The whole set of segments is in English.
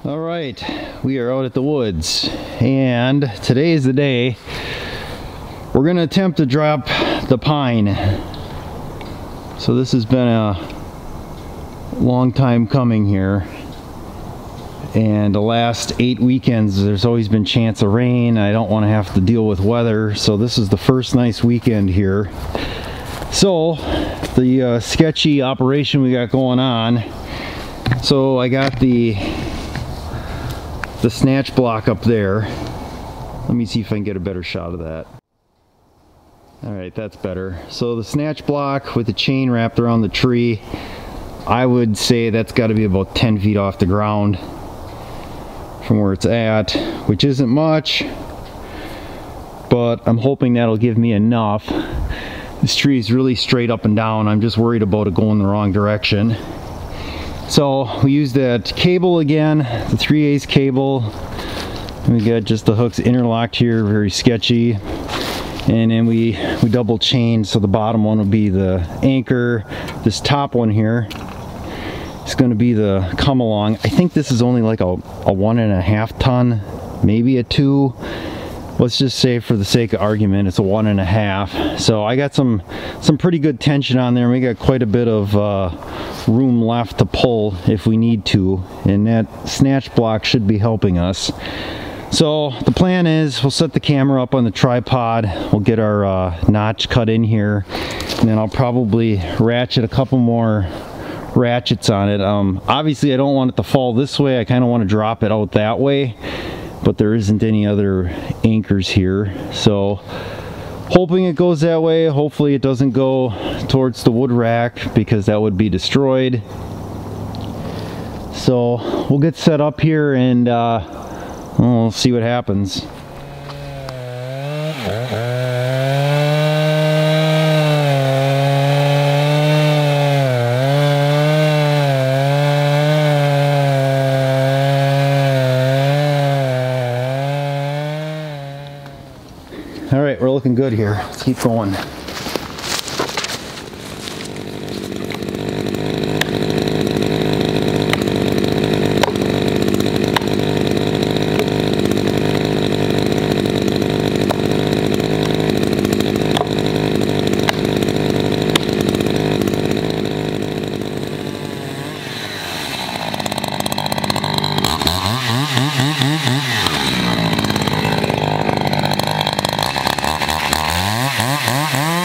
All right, we are out at the woods, and today is the day we're going to attempt to drop the pine. So this has been a long time coming here, and the last 8 weekends there's always been chance of rain. I don't want to have to deal with weather, so this is the first nice weekend here. So the sketchy operation we got going on, so I got the snatch block up there. Let me see if I can get a better shot of that. Alright, that's better. So the snatch block with the chain wrapped around the tree, I would say that's got to be about 10 feet off the ground from where it's at, which isn't much, but I'm hoping that'll give me enough. This tree is really straight up and down. I'm just worried about it going the wrong direction. So we use that cable again, the 3/8 cable. We got just the hooks interlocked here, very sketchy. And then we double chain, so the bottom one will be the anchor. This top one here is going to be the come along. I think this is only like a 1.5 ton, maybe a 2. Let's just say for the sake of argument it's a 1.5. So I got some pretty good tension on there. We got quite a bit of room left to pull if we need to, and that snatch block should be helping us. So the plan is we'll set the camera up on the tripod, we'll get our notch cut in here, and then I'll probably ratchet a couple more ratchets on it. Obviously I don't want it to fall this way, I kind of want to drop it out that way, but there isn't any other anchors here, so hoping it goes that way. Hopefully it doesn't go towards the wood rack because that would be destroyed. So we'll get set up here and we'll see what happens. All right, we're looking good here. Let's keep going. Uh-huh.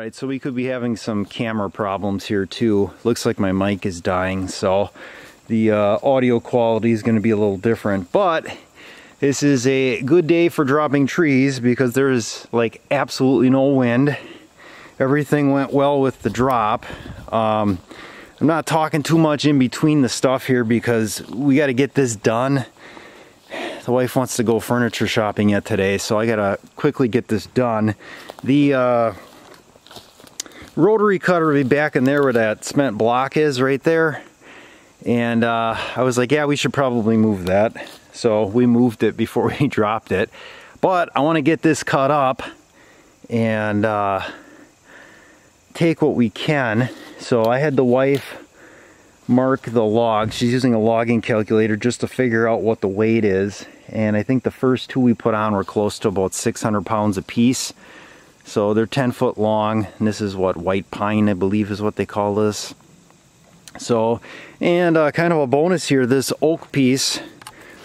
Alright, so we could be having some camera problems here too. Looks like my mic is dying, so the audio quality is going to be a little different. But this is a good day for dropping trees because there is like absolutely no wind. Everything went well with the drop. I'm not talking too much in between the stuff here because we got to get this done. The wife wants to go furniture shopping yet today, so I got to quickly get this done. The rotary cutter will be back in there where that cement block is right there. And I was like, yeah, we should probably move that. So we moved it before we dropped it. But I want to get this cut up and take what we can. So I had the wife mark the log. She's using a logging calculator just to figure out what the weight is. And I think the first two we put on were close to about 600 pounds a piece. So they're 10 foot long, and this is what, white pine I believe is what they call this. So, and kind of a bonus here, this oak piece,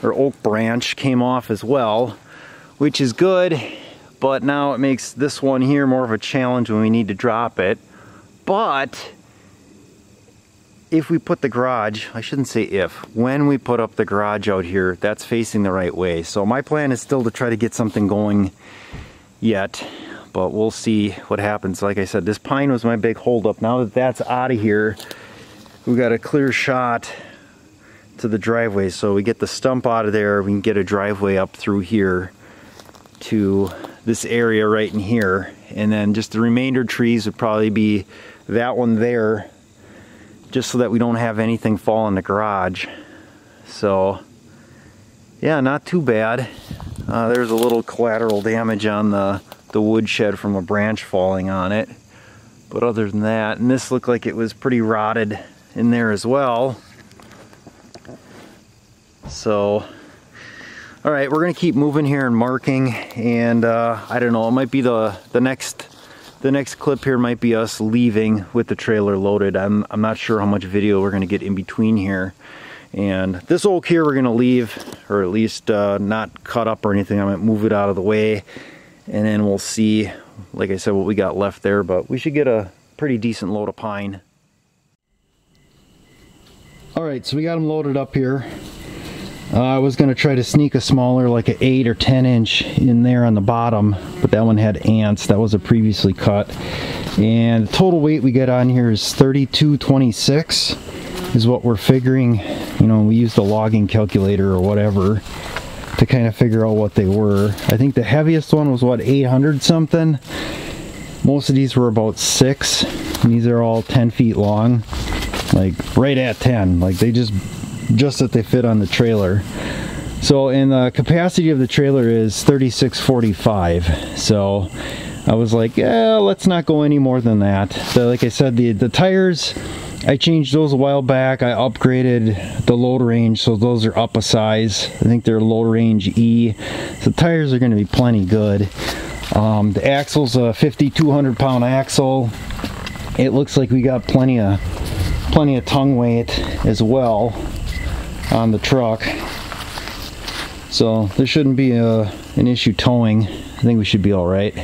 or oak branch, came off as well, which is good, but now it makes this one here more of a challenge when we need to drop it. But if we put the garage, I shouldn't say if, when we put up the garage out here, that's facing the right way. So my plan is still to try to get something going yet. But we'll see what happens. Like I said, this pine was my big holdup. Now that that's out of here, we got a clear shot to the driveway. So we get the stump out of there, we can get a driveway up through here to this area right in here. And then just the remainder trees would probably be that one there, just so that we don't have anything fall in the garage. So yeah, not too bad. There's a little collateral damage on the woodshed from a branch falling on it, but other than that, and this looked like it was pretty rotted in there as well. So all right, we're gonna keep moving here and marking, and I don't know, it might be the next clip here might be us leaving with the trailer loaded. I'm not sure how much video we're gonna get in between here. And this oak here we're gonna leave, or at least not cut up or anything. I might move it out of the way, and then we'll see, like I said, what we got left there, but we should get a pretty decent load of pine. Alright, so we got them loaded up here. I was going to try to sneak a smaller, like an 8 or 10 inch in there on the bottom, but that one had ants. That was a previously cut. And the total weight we get on here is 3226 is what we're figuring. You know, we used a logging calculator or whatever to kind of figure out what they were. I think the heaviest one was what, 800 something. Most of these were about 6, and these are all 10 feet long, like right at 10. Like they just that they fit on the trailer. So, and the capacity of the trailer is 3645. So I was like, yeah, let's not go any more than that. So, like I said, the tires, I changed those a while back. I upgraded the load range, so those are up a size. I think they're low range E. So the tires are going to be plenty good. The axle's a 5,200 pound axle. It looks like we got plenty of tongue weight as well on the truck. So there shouldn't be an issue towing. I think we should be all right.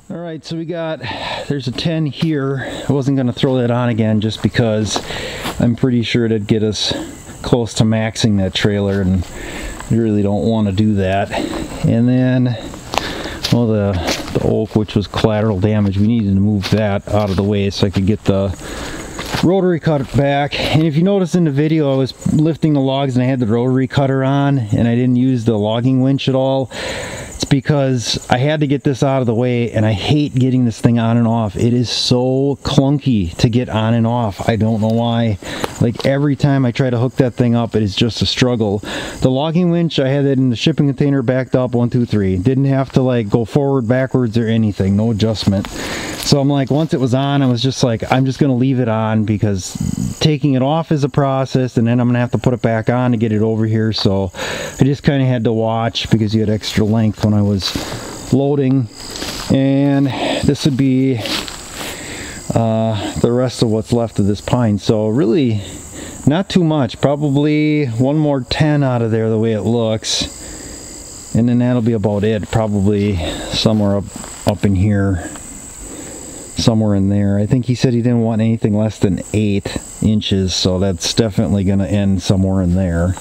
Alright, so there's a 10 here. I wasn't going to throw that on again just because I'm pretty sure it'd get us close to maxing that trailer, and we really don't want to do that. And then, well, the oak, which was collateral damage, we needed to move that out of the way so I could get the rotary cutter back. And if you notice in the video, I was lifting the logs and I had the rotary cutter on and I didn't use the logging winch at all. It's because I had to get this out of the way, and I hate getting this thing on and off. It is so clunky to get on and off. I don't know why. Like every time I try to hook that thing up, it is just a struggle. The logging winch, I had it in the shipping container backed up 1, 2, 3. Didn't have to like go forward, backwards, or anything. No adjustment. So I'm like, once it was on, I was just like, I'm just going to leave it on because taking it off is a process, and then I'm going to have to put it back on to get it over here. So I just kind of had to watch because you had extra length when I was loading. And this would be the rest of what's left of this pine. So really not too much, probably one more 10 out of there the way it looks. And then that'll be about it. Probably somewhere up in here, somewhere in there. I think he said he didn't want anything less than 8 inches, so that's definitely going to end somewhere in there.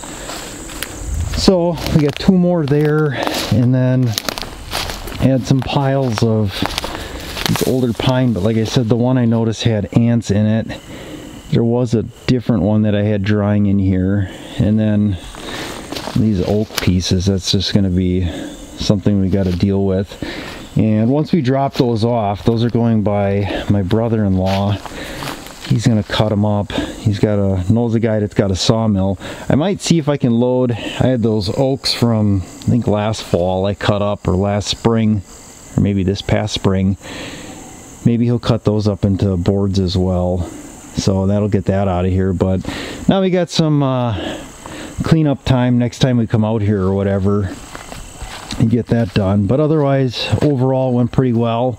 So we got 2 more there, and then add some piles of these older pine, but like I said, the one I noticed had ants in it. There was a different one that I had drying in here, and then these oak pieces, that's just going to be something we got to deal with. And once we drop those off, those are going by my brother-in-law. He's going to cut them up. He's knows a guy that's got a sawmill. I might see if I can load. I had those oaks from, I think last fall I cut up, or last spring, or maybe this past spring. Maybe he'll cut those up into boards as well. So that'll get that out of here. But now we got some cleanup time next time we come out here or whatever and get that done. But otherwise, overall went pretty well.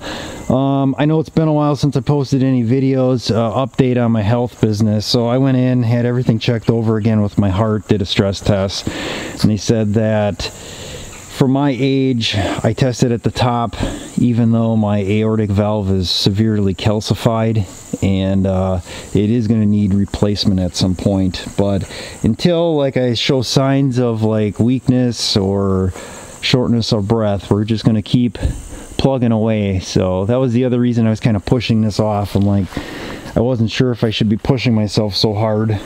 I know it's been a while since I posted any videos. Update on my health business. So I went in, had everything checked over again with my heart, did a stress test, and they said that for my age, I tested at the top, even though my aortic valve is severely calcified, and it is going to need replacement at some point. But until like I show signs of like weakness or shortness of breath, we're just going to keep plugging away. So that was the other reason I was kind of pushing this off. I'm like, I wasn't sure if I should be pushing myself so hard.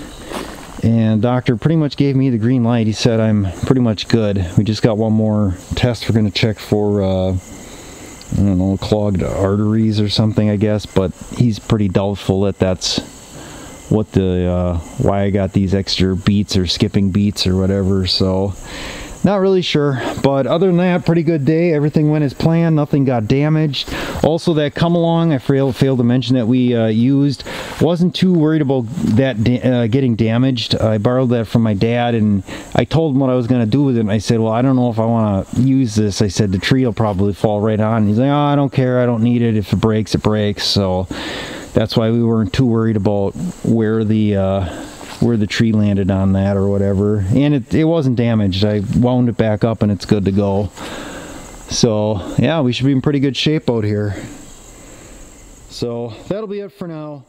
And doctor pretty much gave me the green light. He said I'm pretty much good. We just got one more test we're going to check for, I don't know, clogged arteries or something, I guess. But he's pretty doubtful that that's what why I got these extra beats or skipping beats or whatever. So not really sure, but other than that, pretty good day. Everything went as planned. Nothing got damaged. Also, that come along, I failed to mention that we used, wasn't too worried about that getting damaged. I borrowed that from my dad, and I told him what I was going to do with it. And I said, well, I don't know if I want to use this. I said the tree will probably fall right on. And he's like, oh, I don't care. I don't need it. If it breaks, it breaks. So that's why we weren't too worried about where the tree landed on that or whatever. And it wasn't damaged. I wound it back up and it's good to go. So yeah, we should be in pretty good shape out here. So that'll be it for now.